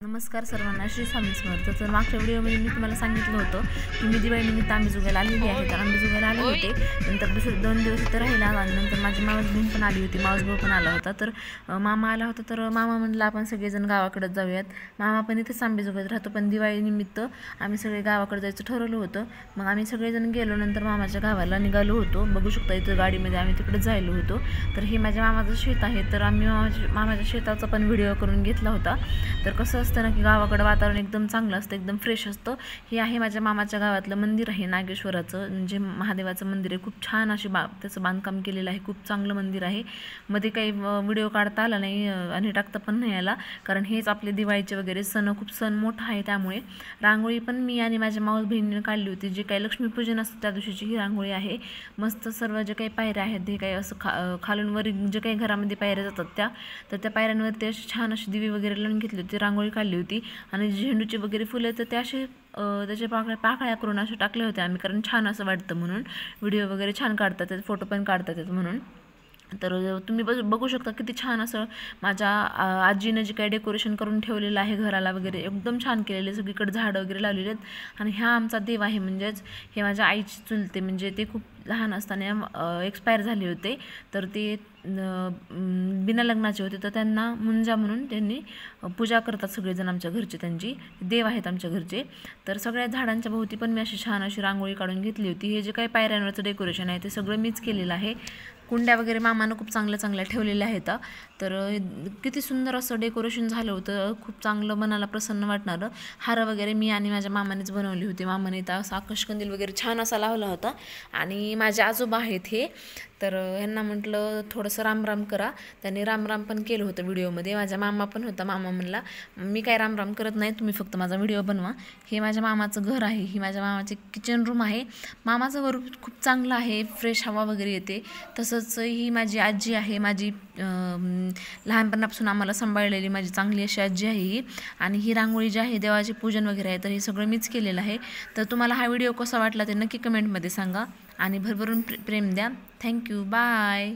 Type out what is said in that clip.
नमस्कार सर्वांना, श्री स्वामी समर्थ। तर मागच्या व्हिडिओमध्ये मी तुम्हाला सांगितलं होतं की मी दिवाळीनिमित्त आंबेजोगाईला आलेली आहे। तर आंबेजोगाईला आले होते, नंतर दुसरे 2 दिवस इथं राहिला आणि नंतर माझी मावस बहीण पण आली होती, मावस भाऊ पण आला होता। तर मामा आला होता, तर मामा म्हणला आपण सगळेजण गावाकडे जाऊयात। मामा पण इथेच आंबेजोगाईत राहतो, पण दिवाळीनिमित्त आम्ही सगळे गावाकडे जायचं ठरवलं होतं। मग आम्ही सगळेजण गेलो, नंतर मामाच्या गावाला निघालो होतो। बघू शकता इथं गाडीमध्ये आम्ही तिकडे जायलो होतो। तर हे माझ्या मामाचं शेत आहे, तर आम्ही मामाच्या शेताचा पण व्हिडिओ करून घेतला होता। तर कसं असतं ना की गावाकडे वातावरण एकदम चांगलं असतं, एकदम फ्रेश असतं। हे आहे माझ्या मामाच्या गावातलं मंदिर आहे, नागेश्वराचं, म्हणजे महादेवाचं मंदिर आहे। खूप छान अशी त्याचं बांधकाम केलेलं आहे, खूप चांगलं मंदिर आहे। मध्ये काही व्हिडिओ काढता आला नाही आणि टाकता पण नाही आला, कारण हेच आपले दिवाळीचे वगैरे खूप सण मोठा आहे। त्यामुळे रांगोळी पण मी आणि माझ्या मावस बहिणीने काढली होती। जे काही लक्ष्मीपूजन असतं त्या दिवशीची ही रांगोळी आहे। मस्त सर्व जे काही पायऱ्या आहेत हे काही असं खालून वर जे काही घरामध्ये पायऱ्या जातात त्या पायऱ्यांवरती अशी छान अशी दिवे वगैरे लावून घेतली होती, रांगोळी काढली होती। आणि झेंडूचे वगैरे फुलं तर ते असे त्याचे पाकळ्या करून असे टाकले होते आम्ही, कारण छान असं वाटतं म्हणून। व्हिडिओ वगैरे छान काढतात, फोटो पण काढतात म्हणून। तर तुम्ही बघू शकता किती छान असं माझ्या आजीनं जे काही डेकोरेशन करून ठेवलेलं आहे घराला वगैरे, एकदम छान केलेले, सगळीकडे झाडं वगैरे लावलेले आहेत। आणि हा आमचा देव आहे, म्हणजेच हे माझ्या आईची चुलते, म्हणजे ते खूप लहान असताना एक्सपायर झाले होते। तर ते बिना लग्नाचे होते, तर त्यांना मुंजा म्हणून त्यांनी पूजा करतात सगळेजण आमच्या घरचे, त्यांची देव आहेत आमच्या घरचे। तर सगळ्या झाडांच्या भोवती पण मी अशी छान अशी रांगोळी काढून घेतली होती। हे जे काही पायऱ्यांवरचं डेकोरेशन आहे ते सगळं मीच केलेलं आहे। कुंड्या वगैरे मामानं खूप चांगल्या ठेवलेल्या आहेत। तर किती सुंदर असं डेकोरेशन झालं होतं, खूप चांगलं, मनाला प्रसन्न वाटणारं। हार वगैरे मी आणि माझ्या मामानेच बनवली होती। मामाने तर असा आकाशकंदील वगैरे छान असा लावला होता। आणि माझे आजोबा आहेत हे, तर ह्यांना म्हटलं थोडंसं राम करा, त्यांनी राम पण केलं होतं व्हिडिओमध्ये। माझा मामा पण होता, मामा म्हणला मी काय राम करत नाही, तुम्ही फक्त माझा व्हिडिओ बनवा। हे माझ्या मामाचं घर आहे, ही माझ्या मामाची किचन रूम आहे। मामाचं घर खूप चांगलं आहे, फ्रेश हवा वगैरे येते। तसंच ही माझी आजी आहे, माझी लहानपणापासून आम्हाला सांभाळलेली माझी चांगली अशी आजी आहे ही। आणि ही रांगोळी जी आहे देवाचे पूजन वगैरे आहे, तर हे सगळं मीच केलेलं आहे। तर तुम्हाला हा व्हिडिओ कसा वाटला ते नक्की कमेंटमध्ये सांगा आणि भरभरून प्रेम द्या। Thank you, bye.